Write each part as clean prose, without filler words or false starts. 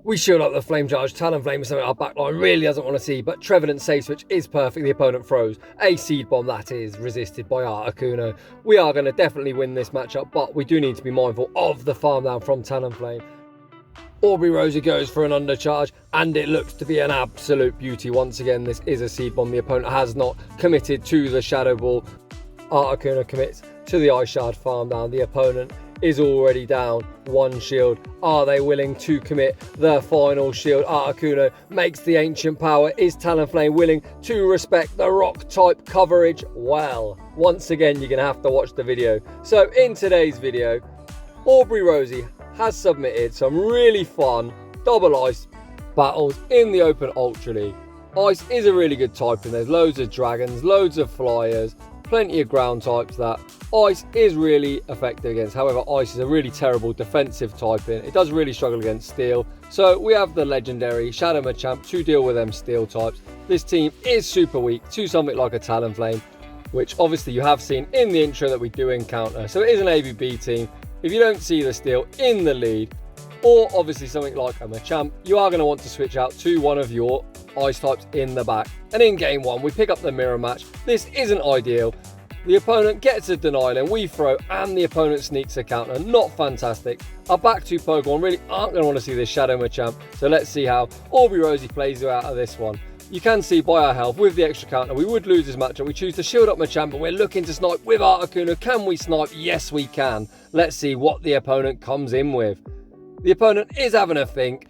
We shield up the Flame Charge. Talonflame is something our backline really doesn't want to see, but Trevadent Safe Switch is perfect. The opponent throws a Seed Bomb that is resisted by Articuno. We are going to definitely win this matchup, but we do need to be mindful of the farm down from Talonflame. Auberyrosey goes for an undercharge, and it looks to be an absolute beauty. Once again, this is a Seed Bomb. The opponent has not committed to the Shadow Ball. Articuno commits to the Ice Shard farm down. The opponent is already down one shield. Are they willing to commit the final shield? Articuno makes the Ancient Power. Is Talonflame willing to respect the rock type coverage? Well, once again, you're going to have to watch the video. So in today's video, Auberyrosey has submitted some really fun double ice battles in the Open Ultra League. Ice is a really good type, and there's loads of dragons, loads of flyers, plenty of ground types that ice is really effective against. However, ice is a really terrible defensive typing. It does really struggle against steel. So we have the legendary Shadow Machamp to deal with them steel types. This team is super weak to something like a Talonflame, which obviously you have seen in the intro that we do encounter. So it is an ABB team. If you don't see the steel in the lead, or obviously something like a Machamp, you are going to want to switch out to one of your ice types in the back. And in game one, we pick up the mirror match. This isn't ideal. The opponent gets a denial and we throw, and the opponent sneaks a counter. Not fantastic. Our back two Pokemon really aren't going to want to see this Shadow Machamp. So let's see how Auberyrosey plays out of this one. You can see by our health, with the extra counter, we would lose this matchup. We choose to shield up Machamp, but we're looking to snipe with Articuno. Can we snipe? Yes, we can. Let's see what the opponent comes in with. The opponent is having a think,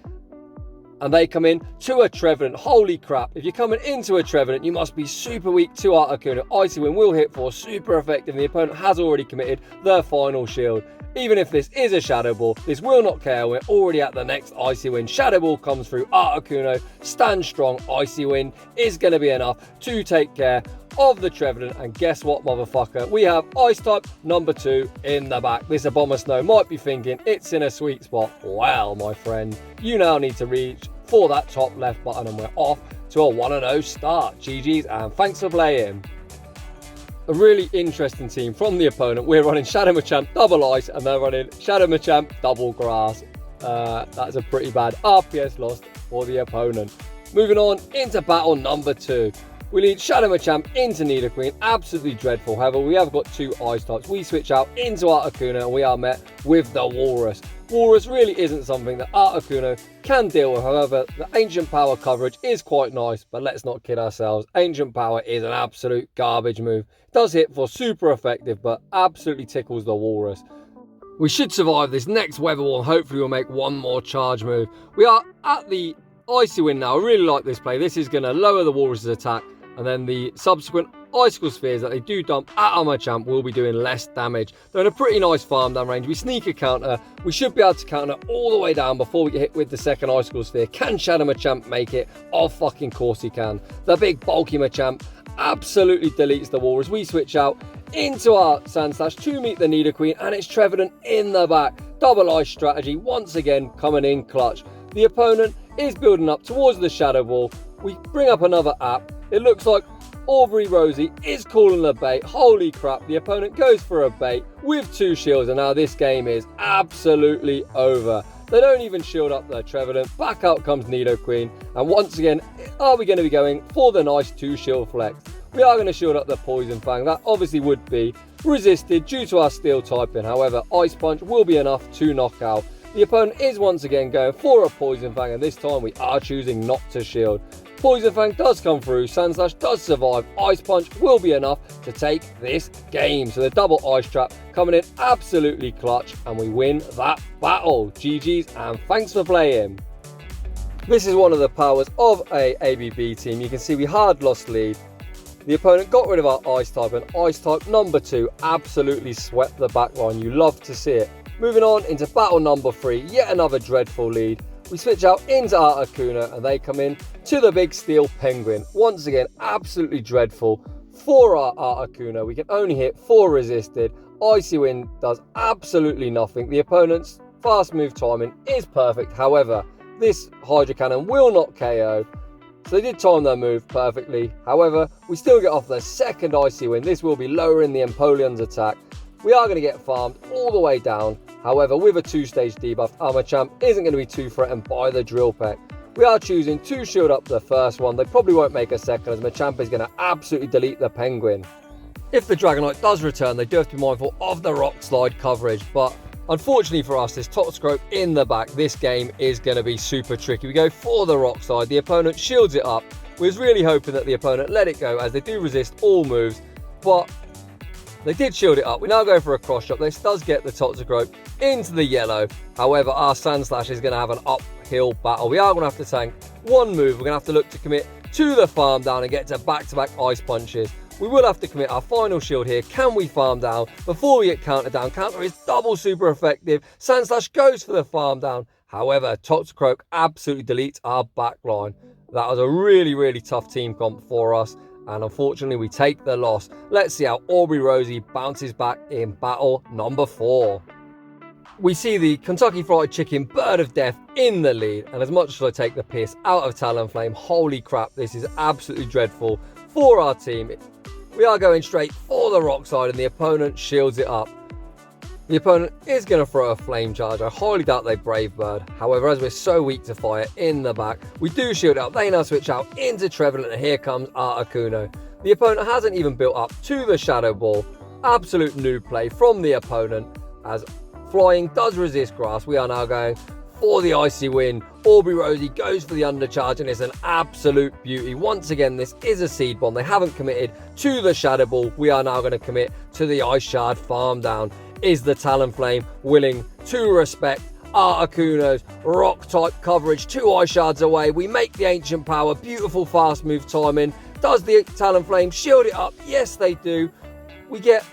and they come in to a Trevadent. Holy crap. If you're coming into a Trevadent, you must be super weak to Articuno. Icy Wind will hit for, super effective. The opponent has already committed their final shield. Even if this is a Shadow Ball, this will not KO. We're already at the next Icy Wind. Shadow Ball comes through. Articuno stands strong. Icy Wind is going to be enough to take care of the Trevadent. And guess what, motherfucker? We have Ice type number 2 in the back. This Abomasnow might be thinking it's in a sweet spot. Well, my friend, you now need to reach for that top left button, and we're off to a 1-0 start. GG's, and thanks for playing. A really interesting team from the opponent. We're running Shadow Machamp double ice, and they're running Shadow Machamp double grass. That's a pretty bad RPS loss for the opponent. Moving on into battle number 2. We lead Shadow Machamp into Nidoqueen. Absolutely dreadful. However, we have got 2 ice types. We switch out into Articuno, and we are met with the Walrus. Walrus really isn't something that Articuno can deal with. However, the Ancient Power coverage is quite nice, but let's not kid ourselves. Ancient Power is an absolute garbage move. It does hit for, super effective, but absolutely tickles the Walrus. We should survive this next Weather Wall, and hopefully we'll make one more charge move. We are at the Icy Wind now. I really like this play. This is going to lower the Walrus's attack, and then the subsequent Icicle Spheres that they do dump at our Machamp will be doing less damage. They're in a pretty nice farm down range. We sneak a counter. We should be able to counter all the way down before we get hit with the second Icicle Sphere. Can Shadow Machamp make it? Oh, fucking course he can. The big bulky Machamp absolutely deletes the Walrus. We switch out into our Sandslash to meet the Nidoqueen, and it's Trevadent in the back. Double ice strategy once again coming in clutch. The opponent is building up towards the Shadow Ball. We bring up another app. It looks like Auberyrosey is calling a bait. Holy crap, the opponent goes for a bait with 2 shields, and now this game is absolutely over. They don't even shield up their Trevadent. Back out comes Nidoqueen, and once again, are we going to be going for the nice 2 shield flex? We are going to shield up the Poison Fang. That obviously would be resisted due to our steel typing. However, Ice Punch will be enough to knock out. The opponent is once again going for a Poison Fang, and this time we are choosing not to shield. Poison Fang does come through, Sandslash does survive, Ice Punch will be enough to take this game. So the double Ice Trap coming in absolutely clutch, and we win that battle. GG's, and thanks for playing. This is one of the powers of a ABB team. You can see we hard lost lead. The opponent got rid of our Ice type, and Ice type number 2 absolutely swept the back line. You love to see it. Moving on into battle number 3, yet another dreadful lead. We switch out into Articuno, and they come in to the big steel Penguin. Once again, absolutely dreadful for our Articuno. We can only hit 4 resisted. Icy Wind does absolutely nothing. The opponent's fast move timing is perfect. However, this Hydro Cannon will not KO. So they did time their move perfectly. However, we still get off their second Icy Wind. This will be lowering the Empoleon's attack We are going to get farmed all the way down. However, with a 2-stage debuff, our Machamp isn't going to be too threatened by the Drill Peck. We are choosing to shield up the first one. They probably won't make a second, as Machamp is going to absolutely delete the Penguin. If the Dragonite does return, they do have to be mindful of the Rock Slide coverage, but unfortunately for us, this Toxicroak in the back, this game is going to be super tricky. We go for the Rock Slide, the opponent shields it up. We was really hoping that the opponent let it go, as they do resist all moves, but they did shield it up. We now go for a cross chop. This does get the Toxicroak into the yellow. However, our Sandslash is going to have an uphill battle. We are going to have to tank one move. We're going to have to look to commit to the farm down and get to back-to-back Ice Punches. We will have to commit our final shield here. Can we farm down before we get countered down? Counter is double super effective. Sandslash goes for the farm down. However, Toxicroak absolutely deletes our backline. That was a really, really tough team comp for us. And unfortunately, we take the loss. Let's see how Auberyrosey bounces back in battle number 4. We see the Kentucky Fried Chicken Bird of Death in the lead. And as much as I take the piss out of Talonflame, holy crap, this is absolutely dreadful for our team. We are going straight for the Rock Slide and the opponent shields it up. The opponent is going to throw a Flame Charge. I highly doubt they Brave Bird. However, as we're so weak to fire in the back, we do shield it up. They now switch out into Trevadent, and here comes Articuno. The opponent hasn't even built up to the Shadow Ball. Absolute noob play from the opponent, as Flying does resist Grass. We are now going for the Icy Wind. Auberyrosey goes for the Undercharge, and it's an absolute beauty. Once again, this is a Seed Bomb. They haven't committed to the Shadow Ball. We are now going to commit to the Ice Shard farm down. Is the Talonflame willing to respect Articuno's Rock-type coverage? 2 Ice Shards away. We make the Ancient Power. Beautiful fast move timing. Does the Talonflame shield it up? Yes, they do. We get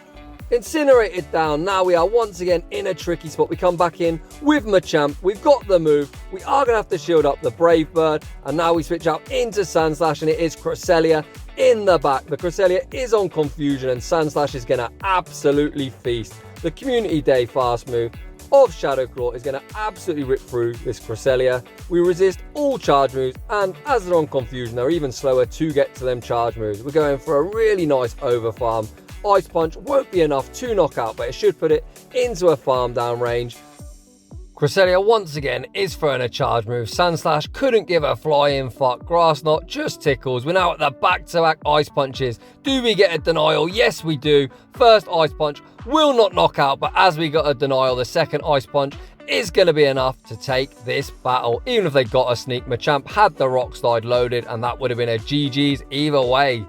incinerated down. Now we are once again in a tricky spot. We come back in with Machamp. We've got the move. We are going to have to shield up the Brave Bird. And now we switch out into Sandslash, and it is Cresselia in the back. The Cresselia is on Confusion, and Sandslash is going to absolutely feast. The Community Day fast move of Shadow Claw is going to absolutely rip through this Cresselia. We resist all charge moves, and as they're on Confusion, they're even slower to get to them charge moves. We're going for a really nice over farm. Ice Punch won't be enough to knock out, but it should put it into a farm down range. Cresselia once again is throwing a charge move. Sandslash couldn't give a flying fuck. Grass Knot just tickles. We're now at the back-to-back Ice Punches. Do we get a denial? Yes, we do. First Ice Punch will not knock out, but as we got a denial, the second Ice Punch is going to be enough to take this battle. Even if they got a sneak, Machamp had the Rock Slide loaded, and that would have been a GG's either way.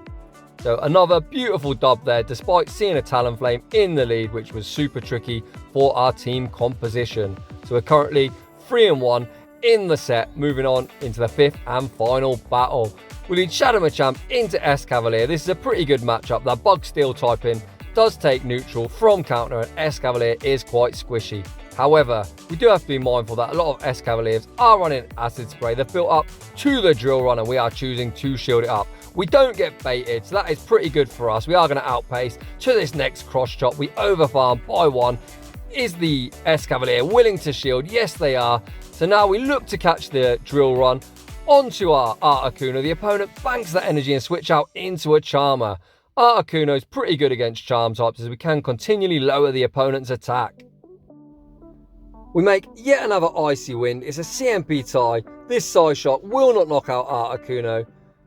So another beautiful dub there, despite seeing a Talonflame in the lead, which was super tricky for our team composition. So we're currently 3-1 in the set, moving on into the 5th and final battle. We lead Shadow Machamp into Escavalier. This is a pretty good matchup. That Bug Steel typing does take neutral from counter, and Escavalier is quite squishy. However, we do have to be mindful that a lot of Escavaliers are running Acid Spray. They're built up to the Drill Run, and we are choosing to shield it up. We don't get baited, so that is pretty good for us. We are going to outpace to this next cross chop. We overfarm by 1. Is the Escavalier willing to shield? Yes, they are. So now we look to catch the Drill Run onto our Articuno. The opponent banks that energy and switch out into a Charmer. Articuno is pretty good against Charm types, as we can continually lower the opponent's attack. We make yet another Icy Wind. It's a CMP tie. This Side Shot will not knock out Articuno.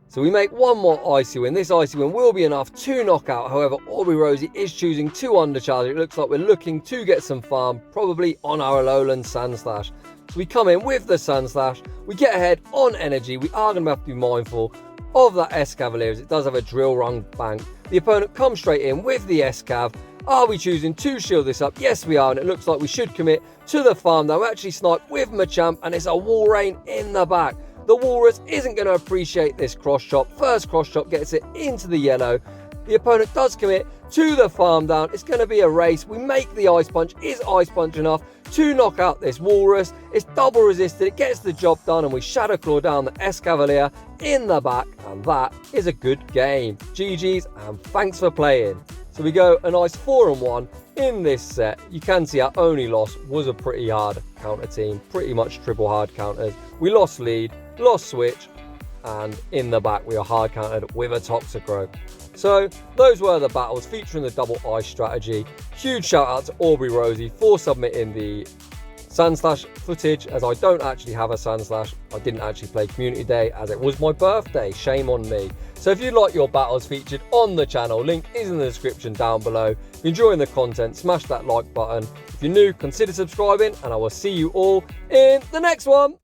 So we make one more Icy Wind. This Icy Wind will be enough to knock out. However, Auberyrosey is choosing to undercharge. It looks like we're looking to get some farm, probably on our Alolan Sandslash. So we come in with the Sandslash. We get ahead on energy. We are going to have to be mindful of that Escavalier, as it does have a Drill Run bank. The opponent comes straight in with the Escav. Are we choosing to shield this up? Yes, we are, and it looks like we should commit to the farm. Now we actually snipe with Machamp, and it's a Walrwin in the back. The Walrus isn't going to appreciate this cross chop. First cross chop gets it into the yellow. The opponent does commit to the farm down. It's going to be a race. We make the Ice Punch. Is Ice Punch enough to knock out this Walrus? It's double resisted. It gets the job done, and we Shadow Claw down the Escavalier in the back. And that is a good game. GG's, and thanks for playing. So we go a nice 4-1 in this set. You can see our only loss was a pretty hard counter team. Pretty much triple hard counters. We lost lead, lost switch, and in the back we are hard countered with a Toxicroak. So those were the battles featuring the double ice strategy. Huge shout out to Auberyrosey for submitting the Sandslash footage, as I don't actually have a Sandslash. I didn't actually play Community Day as it was my birthday, shame on me. So if you like your battles featured on the channel, link is in the description down below. If you're enjoying the content, smash that like button. If you're new, consider subscribing, and I will see you all in the next one.